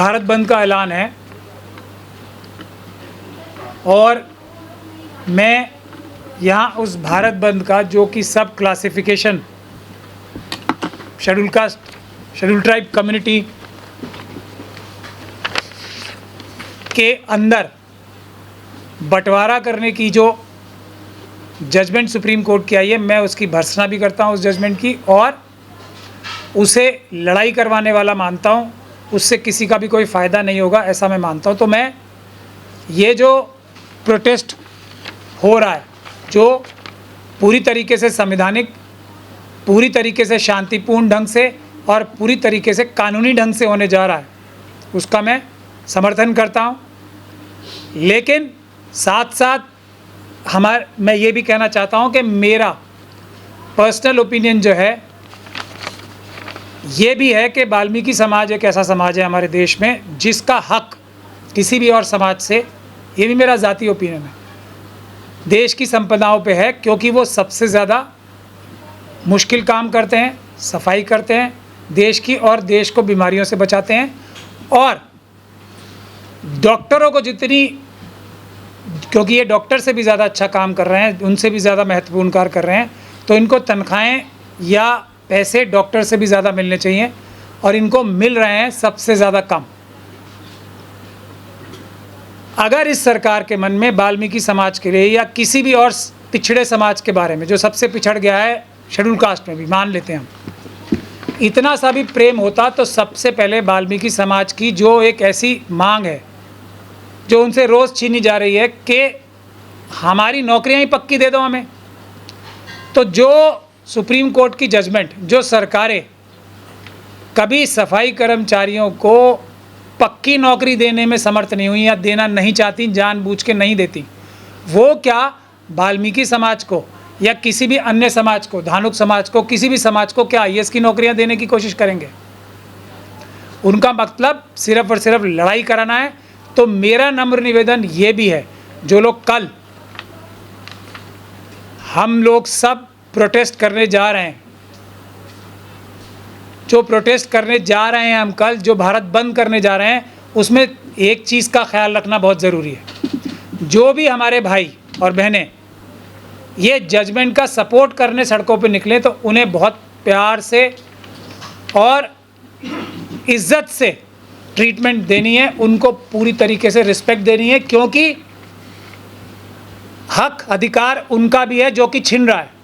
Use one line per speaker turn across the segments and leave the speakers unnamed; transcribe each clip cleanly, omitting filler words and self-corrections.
भारत बंद का ऐलान है और मैं यहाँ उस भारत बंद का जो कि सब classification schedule caste, schedule tribe community के अंदर बंटवारा करने की जो जजमेंट सुप्रीम कोर्ट की आई है, मैं उसकी भर्त्सना भी करता हूँ उस जजमेंट की, और उसे लड़ाई करवाने वाला मानता हूँ। उससे किसी का भी कोई फ़ायदा नहीं होगा ऐसा मैं मानता हूँ। तो मैं ये जो प्रोटेस्ट हो रहा है, जो पूरी तरीके से संवैधानिक, पूरी तरीके से शांतिपूर्ण ढंग से और पूरी तरीके से कानूनी ढंग से होने जा रहा है, उसका मैं समर्थन करता हूँ। लेकिन साथ साथ मैं ये भी कहना चाहता हूँ कि मेरा पर्सनल ओपिनियन जो है ये भी है कि वाल्मीकि समाज एक ऐसा समाज है हमारे देश में जिसका हक किसी भी और समाज से, ये भी मेरा ज़ाती ओपिनियन है, देश की संपदाओं पे है, क्योंकि वो सबसे ज़्यादा मुश्किल काम करते हैं, सफाई करते हैं देश की और देश को बीमारियों से बचाते हैं। और डॉक्टरों को जितनी, क्योंकि ये डॉक्टर से भी ज़्यादा अच्छा काम कर रहे हैं, उनसे भी ज़्यादा महत्वपूर्ण कार्य कर रहे हैं, तो इनको तनख्वाहें या पैसे डॉक्टर से भी ज़्यादा मिलने चाहिए और इनको मिल रहे हैं सबसे ज़्यादा कम। अगर इस सरकार के मन में वाल्मीकि समाज के लिए या किसी भी और पिछड़े समाज के बारे में जो सबसे पिछड़ गया है, शेड्यूल कास्ट में भी मान लेते हैं हम, इतना सा भी प्रेम होता तो सबसे पहले वाल्मीकि समाज की जो एक ऐसी मांग है जो उनसे रोज़ छीनी जा रही है कि हमारी नौकरियां ही पक्की दे दो हमें, तो जो सुप्रीम कोर्ट की जजमेंट, जो सरकारें कभी सफाई कर्मचारियों को पक्की नौकरी देने में समर्थ नहीं हुई या देना नहीं चाहती, जानबूझ के नहीं देती, वो क्या वाल्मीकि समाज को या किसी भी अन्य समाज को, धानुक समाज को, किसी भी समाज को क्या आईएएस की नौकरियां देने की कोशिश करेंगे? उनका मतलब सिर्फ और सिर्फ लड़ाई कराना है। तो मेरा नम्र निवेदन ये भी है, जो लोग कल हम लोग सब प्रोटेस्ट करने जा रहे हैं, जो प्रोटेस्ट करने जा रहे हैं हम कल, जो भारत बंद करने जा रहे हैं, उसमें एक चीज़ का ख्याल रखना बहुत ज़रूरी है। जो भी हमारे भाई और बहनें ये जजमेंट का सपोर्ट करने सड़कों पे निकले तो उन्हें बहुत प्यार से और इज्जत से ट्रीटमेंट देनी है, उनको पूरी तरीके से रिस्पेक्ट देनी है, क्योंकि हक अधिकार उनका भी है जो कि छिन रहा है।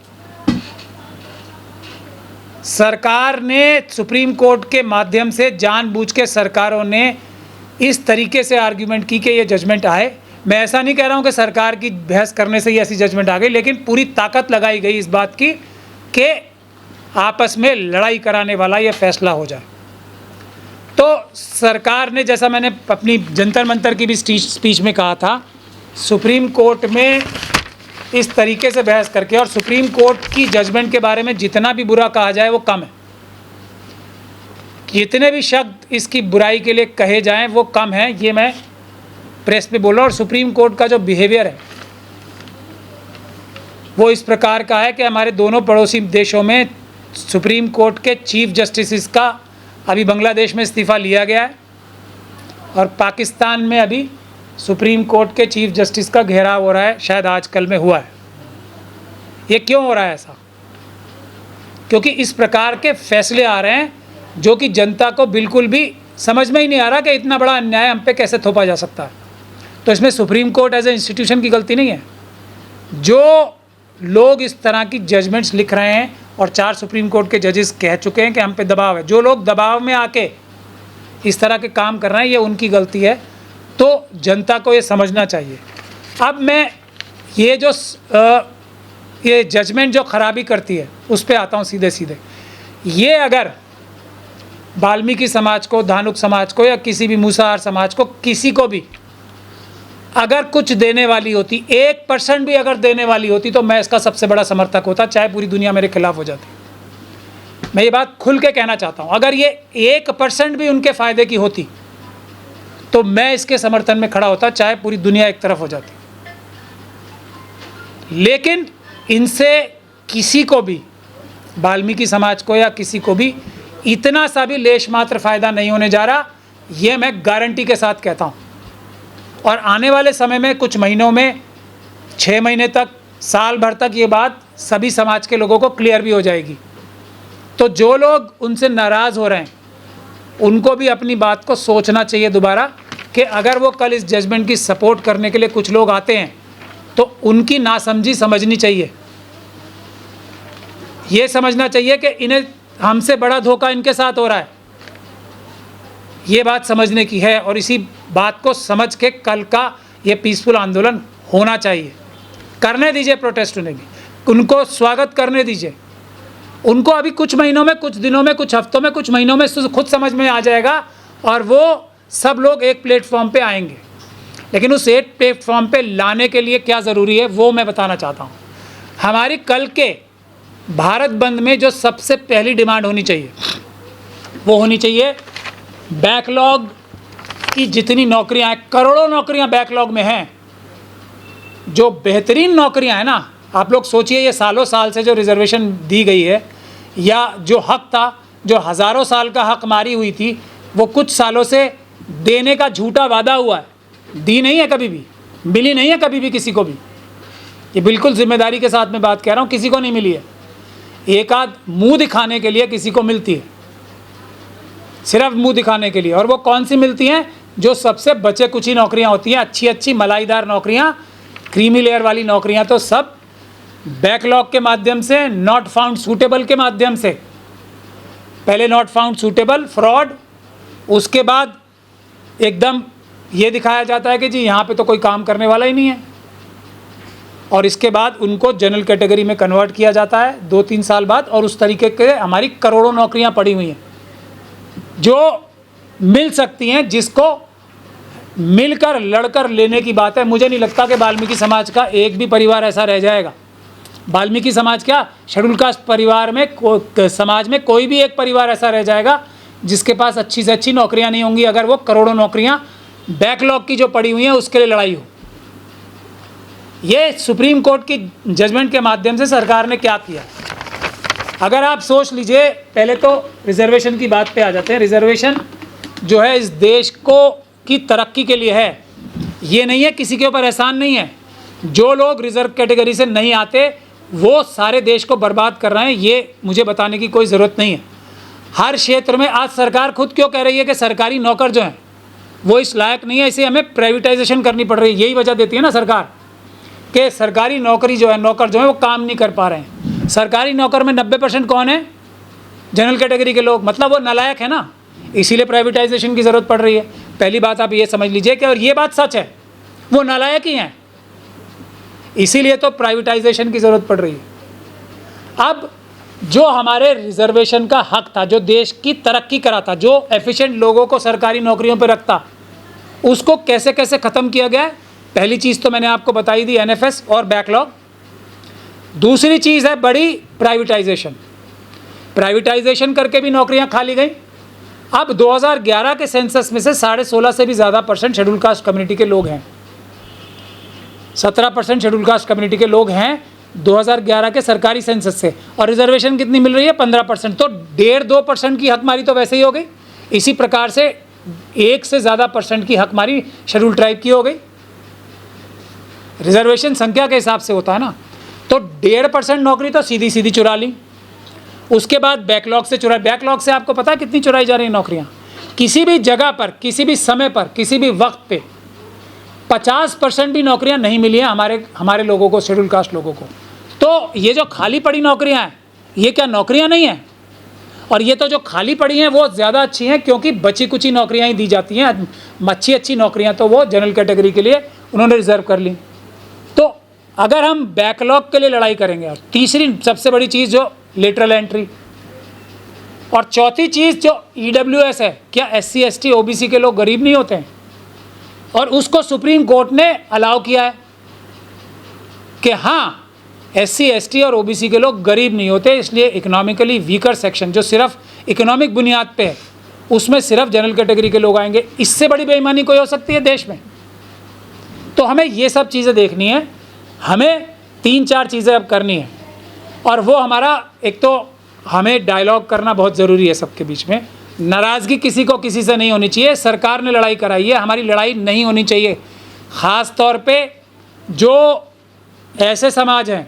सरकार ने, सुप्रीम कोर्ट के माध्यम से जानबूझ के सरकारों ने इस तरीके से आर्ग्यूमेंट की कि ये जजमेंट आए। मैं ऐसा नहीं कह रहा हूँ कि सरकार की बहस करने से ही ऐसी जजमेंट आ गई, लेकिन पूरी ताकत लगाई गई इस बात की कि आपस में लड़ाई कराने वाला ये फैसला हो जाए। तो सरकार ने, जैसा मैंने अपनी जंतर मंतर की भी स्पीच में कहा था, सुप्रीम कोर्ट में इस तरीके से बहस करके और सुप्रीम कोर्ट की जजमेंट के बारे में जितना भी बुरा कहा जाए वो कम है, जितने भी शब्द इसकी बुराई के लिए कहे जाएं वो कम है, ये मैं प्रेस पे बोला। और सुप्रीम कोर्ट का जो बिहेवियर है वो इस प्रकार का है कि हमारे दोनों पड़ोसी देशों में सुप्रीम कोर्ट के चीफ जस्टिस का अभी बांग्लादेश में इस्तीफ़ा लिया गया है और पाकिस्तान में अभी सुप्रीम कोर्ट के चीफ जस्टिस का घेराव हो रहा है, शायद आजकल में हुआ है। ये क्यों हो रहा है ऐसा? क्योंकि इस प्रकार के फैसले आ रहे हैं जो कि जनता को बिल्कुल भी समझ में ही नहीं आ रहा कि इतना बड़ा अन्याय हम पे कैसे थोपा जा सकता है। तो इसमें Supreme Court as a institution की गलती नहीं है। जो लोग इस तरह की जजमेंट्स लिख रहे हैं और 4 सुप्रीम कोर्ट के जजेस कह चुके हैं कि हम पे दबाव है, जो लोग दबाव में आके इस तरह के काम कर रहे हैं, ये उनकी गलती है। तो जनता को ये समझना चाहिए। अब मैं ये जजमेंट जो खराबी करती है उस पे आता हूँ सीधे सीधे। ये अगर वाल्मीकि समाज को, धानुक समाज को या किसी भी मूसाहार समाज को, किसी को भी अगर कुछ देने वाली होती, 1% भी अगर देने वाली होती, तो मैं इसका सबसे बड़ा समर्थक होता, चाहे पूरी दुनिया मेरे खिलाफ हो जाती। मैं ये बात खुल के कहना चाहता हूँ, अगर ये 1% भी उनके फ़ायदे की होती तो मैं इसके समर्थन में खड़ा होता, चाहे पूरी दुनिया एक तरफ हो जाती। लेकिन इनसे किसी को भी, वाल्मीकि समाज को या किसी को भी इतना सा भी लेश मात्र फ़ायदा नहीं होने जा रहा ये मैं गारंटी के साथ कहता हूँ। और आने वाले समय में कुछ महीनों में, 6 महीने तक, साल भर तक ये बात सभी समाज के लोगों को क्लियर भी हो जाएगी। तो जो लोग उनसे नाराज़ हो रहे हैं उनको भी अपनी बात को सोचना चाहिए दोबारा कि अगर वो कल इस जजमेंट की सपोर्ट करने के लिए कुछ लोग आते हैं तो उनकी नासमझी समझनी चाहिए। ये समझना चाहिए कि इन्हें हमसे बड़ा धोखा इनके साथ हो रहा है, ये बात समझने की है। और इसी बात को समझ के कल का ये पीसफुल आंदोलन होना चाहिए। करने दीजिए प्रोटेस्ट, उन्हें भी, उनको स्वागत करने दीजिए। उनको अभी कुछ महीनों में, कुछ दिनों में, कुछ हफ्तों में, कुछ महीनों में खुद समझ में आ जाएगा और वो सब लोग एक प्लेटफॉर्म पे आएंगे। लेकिन उस एक प्लेटफॉर्म पे लाने के लिए क्या ज़रूरी है वो मैं बताना चाहता हूँ। हमारी कल के भारत बंद में जो सबसे पहली डिमांड होनी चाहिए वो होनी चाहिए बैकलॉग की जितनी नौकरियां हैं, करोड़ों नौकरियां बैकलॉग में हैं, जो बेहतरीन नौकरियां हैं ना, आप लोग सोचिए ये सालों साल से जो रिजर्वेशन दी गई है या जो हक था, जो हज़ारों साल का हक मारी हुई थी, वो कुछ सालों से देने का झूठा वादा हुआ है, दी नहीं है कभी भी, मिली नहीं है कभी भी किसी को भी। ये बिल्कुल जिम्मेदारी के साथ में बात कह रहा हूँ, किसी को नहीं मिली है। एक आध मुंह दिखाने के लिए किसी को मिलती है, सिर्फ मुंह दिखाने के लिए। और वो कौन सी मिलती हैं? जो सबसे बचे कुछ ही नौकरियां होती हैं, अच्छी अच्छी मलाईदार नौकरियां, क्रीमी लेयर वाली नौकरियां तो सब बैकलॉग के माध्यम से, नॉट फाउंड सूटेबल के माध्यम से। पहले नॉट फाउंड सूटेबल, फ्रॉड, उसके बाद एकदम ये दिखाया जाता है कि जी यहाँ पे तो कोई काम करने वाला ही नहीं है, और इसके बाद उनको जनरल कैटेगरी में कन्वर्ट किया जाता है 2-3 साल बाद। और उस तरीके के हमारी करोड़ों नौकरियां पड़ी हुई हैं जो मिल सकती हैं, जिसको मिलकर लड़कर लेने की बात है। मुझे नहीं लगता कि वाल्मीकि समाज का एक भी परिवार ऐसा रह जाएगा। वाल्मीकि समाज क्या, शेड्यूल कास्ट परिवार में, समाज में कोई भी एक परिवार ऐसा रह जाएगा जिसके पास अच्छी से अच्छी नौकरियां नहीं होंगी, अगर वो करोड़ों नौकरियां बैकलॉग की जो पड़ी हुई हैं उसके लिए लड़ाई हो। ये सुप्रीम कोर्ट की जजमेंट के माध्यम से सरकार ने क्या किया, अगर आप सोच लीजिए। पहले तो रिजर्वेशन की बात पे आ जाते हैं। रिजर्वेशन जो है इस देश को की तरक्की के लिए है, ये नहीं है किसी के ऊपर एहसान नहीं है। जो लोग रिजर्व कैटेगरी से नहीं आते वो सारे देश को बर्बाद कर रहे हैं, ये मुझे बताने की कोई ज़रूरत नहीं है। हर क्षेत्र में आज सरकार खुद क्यों कह रही है कि सरकारी नौकर जो हैं वो इस लायक नहीं है, इसे हमें प्राइवेटाइजेशन करनी पड़ रही है। यही वजह देती है ना सरकार कि सरकारी नौकरी जो है, नौकर जो है वो काम नहीं कर पा रहे हैं। सरकारी नौकर में 90% कौन है? जनरल कैटेगरी के लोग, मतलब वो नालायक है ना, इसीलिए प्राइवेटाइजेशन की ज़रूरत पड़ रही है। पहली बात आप ये समझ लीजिए कि, और ये बात सच है, वो नालायक ही हैं, इसीलिए तो प्राइवेटाइजेशन की ज़रूरत पड़ रही है। अब जो हमारे रिजर्वेशन का हक था, जो देश की तरक्की करा था, जो एफिशिएंट लोगों को सरकारी नौकरियों पर रखता, उसको कैसे कैसे ख़त्म किया गया है। पहली चीज़ तो मैंने आपको बताई दी, एनएफएस और बैकलॉग। दूसरी चीज़ है बड़ी प्राइवेटाइजेशन। प्राइवेटाइजेशन करके भी नौकरियां खाली गई। अब 2011 के सेंसस में से 16.5 से भी ज़्यादा % शेड्यूल कास्ट कम्युनिटी के लोग हैं। 17% शेड्यूल कास्ट कम्युनिटी के लोग हैं 2011 के सरकारी सेंसस से, और रिजर्वेशन कितनी मिल रही है? 15%। तो 1.5-2% की हकमारी तो वैसे ही हो गई। इसी प्रकार से 1 से ज़्यादा % की हकमारी शेड्यूल ट्राइब की हो गई। रिजर्वेशन संख्या के हिसाब से होता है ना, तो 1.5% नौकरी तो सीधी सीधी चुरा ली। उसके बाद बैकलॉग से चुरा। बैकलॉग से आपको पता है कितनी चुराई जा रही है नौकरियाँ? किसी भी जगह पर, किसी भी समय पर, किसी भी वक्त पे 50% भी नौकरियाँ नहीं मिली हैं हमारे लोगों को, शेड्यूल कास्ट लोगों को। तो ये जो खाली पड़ी नौकरियाँ हैं, ये क्या नौकरियाँ नहीं हैं? और ये तो जो खाली पड़ी हैं वो ज़्यादा अच्छी हैं, क्योंकि बची कुची नौकरियाँ ही दी जाती हैं। अच्छी अच्छी नौकरियाँ तो वो जनरल कैटेगरी के लिए उन्होंने रिजर्व कर ली। तो अगर हम बैकलॉग के लिए लड़ाई करेंगे, और तीसरी सबसे बड़ी चीज़ जो लेटरल एंट्री, और चौथी चीज़ जो EWS है, क्या SC ST OBC के लोग गरीब नहीं होते हैं? और उसको सुप्रीम कोर्ट ने अलाउ किया है कि हाँ, SC ST और OBC के लोग गरीब नहीं होते, इसलिए इकोनॉमिकली वीकर सेक्शन जो सिर्फ इकोनॉमिक बुनियाद पे है, उसमें सिर्फ जनरल कैटेगरी के लोग आएंगे। इससे बड़ी बेईमानी कोई हो सकती है देश में? तो हमें ये सब चीज़ें देखनी है, हमें 3-4 चीज़ें अब करनी है। और वो हमारा, एक तो हमें डायलॉग करना बहुत ज़रूरी है सबके बीच में। नाराज़गी किसी को किसी से नहीं होनी चाहिए। सरकार ने लड़ाई कराई है, हमारी लड़ाई नहीं होनी चाहिए। ख़ास तौर पे जो ऐसे समाज हैं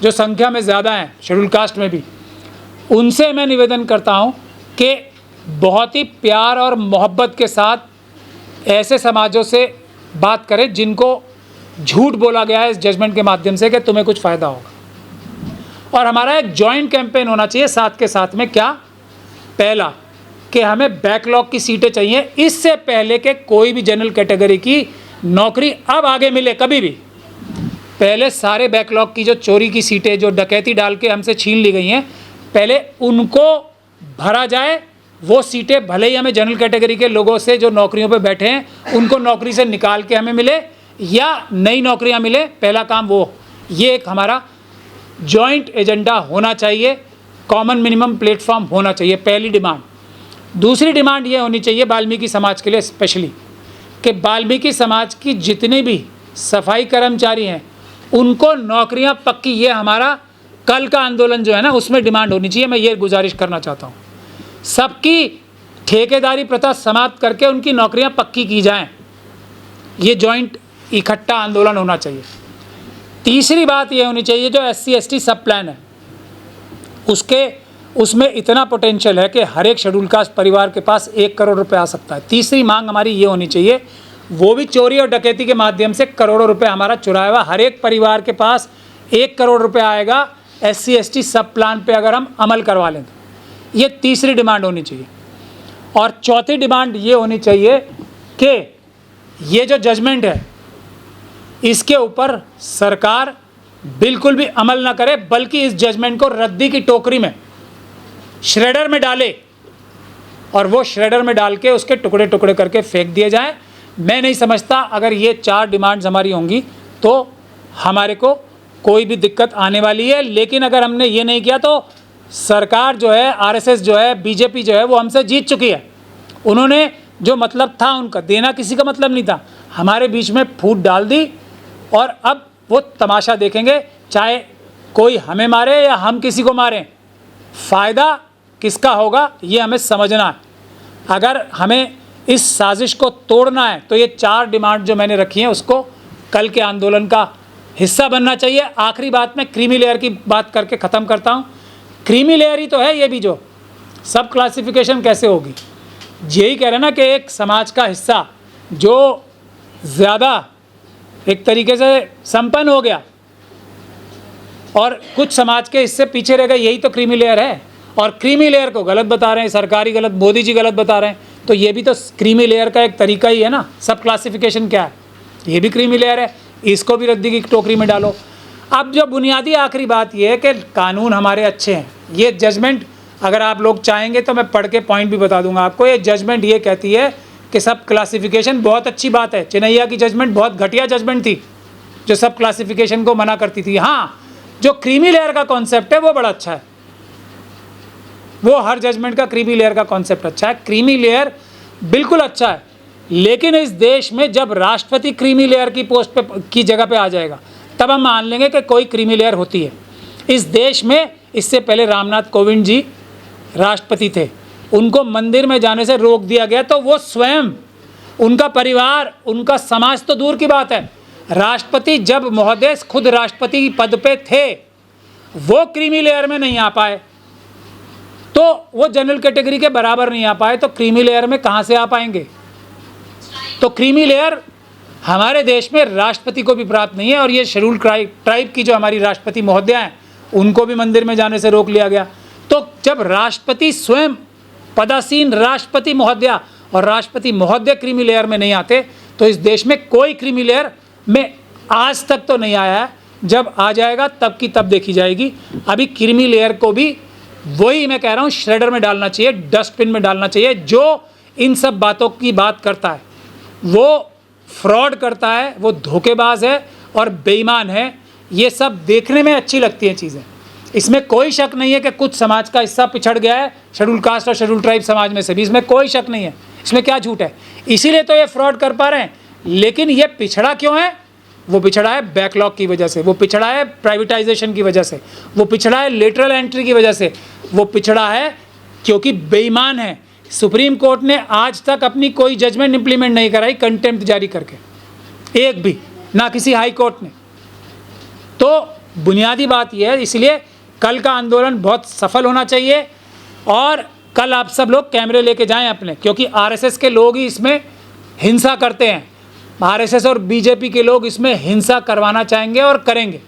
जो संख्या में ज़्यादा हैं, शेड्यूल कास्ट में भी, उनसे मैं निवेदन करता हूं कि बहुत ही प्यार और मोहब्बत के साथ ऐसे समाजों से बात करें जिनको झूठ बोला गया है इस जजमेंट के माध्यम से कि तुम्हें कुछ फ़ायदा होगा। और हमारा एक जॉइंट कैंपेन होना चाहिए साथ के साथ में। क्या? पहला कि हमें बैकलॉग की सीटें चाहिए, इससे पहले कि कोई भी जनरल कैटेगरी की नौकरी अब आगे मिले कभी भी। पहले सारे बैकलॉग की जो चोरी की सीटें, जो डकैती डाल के हमसे छीन ली गई हैं, पहले उनको भरा जाए। वो सीटें भले ही हमें जनरल कैटेगरी के लोगों से जो नौकरियों पे बैठे हैं उनको नौकरी से निकाल के हमें मिले या नई नौकरियां मिले, पहला काम वो। ये एक हमारा जॉइंट एजेंडा होना चाहिए, कॉमन मिनिमम प्लेटफॉर्म होना चाहिए, पहली डिमांड। दूसरी डिमांड ये होनी चाहिए वाल्मीकि समाज के लिए स्पेशली, कि वाल्मीकि समाज की जितने भी सफाई कर्मचारी हैं उनको नौकरियां पक्की, ये हमारा कल का आंदोलन जो है ना उसमें डिमांड होनी चाहिए। मैं ये गुजारिश करना चाहता हूँ, सबकी ठेकेदारी प्रथा समाप्त करके उनकी नौकरियां पक्की की जाएं। ये जॉइंट इकट्ठा आंदोलन होना चाहिए। तीसरी बात ये होनी चाहिए, जो SC/ST सब प्लान है उसमें इतना पोटेंशियल है कि हर एक शेड्यूल कास्ट परिवार के पास 1 करोड़ रुपए आ सकता है। तीसरी मांग हमारी ये होनी चाहिए, वो भी चोरी और डकैती के माध्यम से करोड़ों रुपए हमारा चुराया हुआ हर एक परिवार के पास 1 करोड़ रुपए आएगा SC/ST सब प्लान पे अगर हम अमल करवा लें तो। ये तीसरी डिमांड होनी चाहिए। और चौथी डिमांड ये होनी चाहिए कि ये जो जजमेंट है इसके ऊपर सरकार बिल्कुल भी अमल ना करे, बल्कि इस जजमेंट को रद्दी की टोकरी में, श्रेडर में डाले और वो श्रेडर में डाल के उसके टुकड़े टुकड़े करके फेंक दिए जाएं। मैं नहीं समझता अगर ये 4 डिमांड्स हमारी होंगी तो हमारे को कोई भी दिक्कत आने वाली है। लेकिन अगर हमने ये नहीं किया तो सरकार जो है, RSS जो है, BJP जो है, वो हमसे जीत चुकी है। उन्होंने जो मतलब था उनका, देना किसी का मतलब नहीं था, हमारे बीच में फूट डाल दी और अब वो तमाशा देखेंगे, चाहे कोई हमें मारे या हम किसी को मारें, फ़ायदा किसका होगा ये हमें समझना है। अगर हमें इस साजिश को तोड़ना है तो ये 4 डिमांड जो मैंने रखी हैं उसको कल के आंदोलन का हिस्सा बनना चाहिए। आखिरी बात मैं क्रीमी लेयर की बात करके ख़त्म करता हूँ। क्रीमी लेयर ही तो है ये भी, जो सब क्लासिफिकेशन कैसे होगी, यही कह रहे हैं ना कि एक समाज का हिस्सा जो ज़्यादा एक तरीके से संपन्न हो गया और कुछ समाज के हिस्से पीछे रह गए, यही तो क्रीमी लेयर है। और क्रीमी लेयर को गलत बता रहे हैं, सरकारी गलत, मोदी जी गलत बता रहे हैं, तो ये भी तो क्रीमी लेयर का एक तरीका ही है ना। सब क्लासिफिकेशन क्या है, ये भी क्रीमी लेयर है, इसको भी रद्दी की टोकरी में डालो। अब जो बुनियादी आखिरी बात ये है कि कानून हमारे अच्छे हैं। ये जजमेंट अगर आप लोग चाहेंगे तो मैं पढ़ के पॉइंट भी बता दूंगा आपको। ये जजमेंट ये कहती है कि सब क्लासिफिकेशन बहुत अच्छी बात है। चिनैया की जजमेंट बहुत घटिया जजमेंट थी जो सब क्लासिफिकेशन को मना करती थी। हाँ, जो क्रीमी लेयर का कॉन्सेप्ट है वो बड़ा अच्छा है, वो हर जजमेंट का क्रीमी लेयर का कॉन्सेप्ट अच्छा है, क्रीमी लेयर बिल्कुल अच्छा है। लेकिन इस देश में जब राष्ट्रपति क्रीमी लेयर की पोस्ट पे की जगह पे आ जाएगा तब हम मान लेंगे कि कोई क्रीमी लेयर होती है। इस देश में इससे पहले रामनाथ कोविंद जी राष्ट्रपति थे, उनको मंदिर में जाने से रोक दिया गया, तो वो स्वयं, उनका परिवार, उनका समाज तो दूर की बात है, राष्ट्रपति जब महोदय खुद राष्ट्रपति पद पे थे वो क्रीमी लेयर में नहीं आ पाए, तो वो जनरल कैटेगरी के बराबर नहीं आ पाए, तो क्रीमी लेयर में कहाँ से आ पाएंगे। तो क्रीमी लेयर हमारे देश में राष्ट्रपति को भी प्राप्त नहीं है। और ये शेड्यूल ट्राइब की जो हमारी राष्ट्रपति महोदया हैं उनको भी मंदिर में जाने से रोक लिया गया। तो जब राष्ट्रपति स्वयं पदासीन राष्ट्रपति महोदया और राष्ट्रपति महोदय क्रीमी लेयर में नहीं आते तो इस देश में कोई क्रीमी लेयर में आज तक तो नहीं आया है। जब आ जाएगा तब की तब देखी जाएगी। अभी क्रीमी लेयर को भी वही मैं कह रहा हूँ श्रेडर में डालना चाहिए, डस्टबिन में डालना चाहिए। जो इन सब बातों की बात करता है वो फ्रॉड करता है, वो धोखेबाज है और बेईमान है। ये सब देखने में अच्छी लगती हैं चीज़ें, इसमें कोई शक नहीं है कि कुछ समाज का हिस्सा पिछड़ गया है शेड्यूल कास्ट और शेड्यूल ट्राइब समाज में से भी, इसमें कोई शक नहीं है। इसमें क्या झूठ है, इसीलिए तो ये फ्रॉड कर पा रहे हैं। लेकिन ये पिछड़ा क्यों है? वो पिछड़ा है बैकलॉग की वजह से, वो पिछड़ा है प्राइवेटाइजेशन की वजह से, वो पिछड़ा है लेटरल एंट्री की वजह से, वो पिछड़ा है क्योंकि बेईमान है, सुप्रीम कोर्ट ने आज तक अपनी कोई जजमेंट इंप्लीमेंट नहीं कराई कंटेम्प्ट जारी करके, एक भी, ना किसी हाई कोर्ट ने। तो बुनियादी बात यह है, इसलिए कल का आंदोलन बहुत सफल होना चाहिए और कल आप सब लोग कैमरे लेके जाएं अपने, क्योंकि आरएसएस के लोग ही इसमें हिंसा करते हैं। आरएसएस और बीजेपी के लोग इसमें हिंसा करवाना चाहेंगे और करेंगे,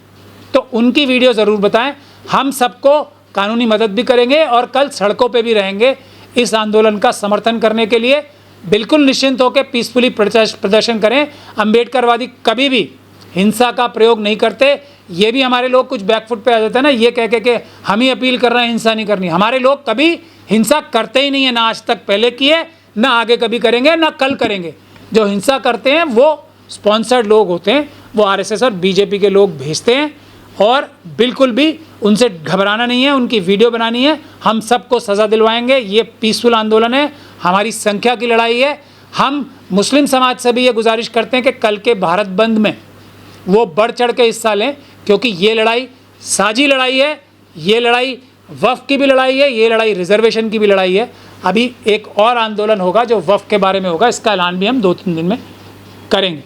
तो उनकी वीडियो ज़रूर बताएं। हम सबको कानूनी मदद भी करेंगे और कल सड़कों पे भी रहेंगे इस आंदोलन का समर्थन करने के लिए। बिल्कुल निश्चिंत होकर पीसफुली प्रदर्शन करें। अम्बेडकरवादी कभी भी हिंसा का प्रयोग नहीं करते। ये भी हमारे लोग कुछ बैकफुट पे आ जाते हैं ना, ये कह के हम ही अपील कर रहे हैं हिंसा नहीं करनी। हमारे लोग कभी हिंसा करते ही नहीं है, ना आज तक पहले किए, ना आगे कभी करेंगे, ना कल करेंगे। जो हिंसा करते हैं वो स्पॉन्सर्ड लोग होते हैं, वो आरएसएस और बीजेपी के लोग भेजते हैं, और बिल्कुल भी उनसे घबराना नहीं है, उनकी वीडियो बनानी है। हम सबको सज़ा दिलवाएंगे। ये पीसफुल आंदोलन है, हमारी संख्या की लड़ाई है। हम मुस्लिम समाज से भी ये गुजारिश करते हैं कि कल के भारत बंद में वो बढ़ चढ़ के हिस्सा लें, क्योंकि ये लड़ाई साझी लड़ाई है, ये लड़ाई वक्फ की भी लड़ाई है, ये लड़ाई रिजर्वेशन की भी लड़ाई है। अभी एक और आंदोलन होगा जो वक्फ के बारे में होगा, इसका ऐलान भी हम 2-3 दिन में करेंगे।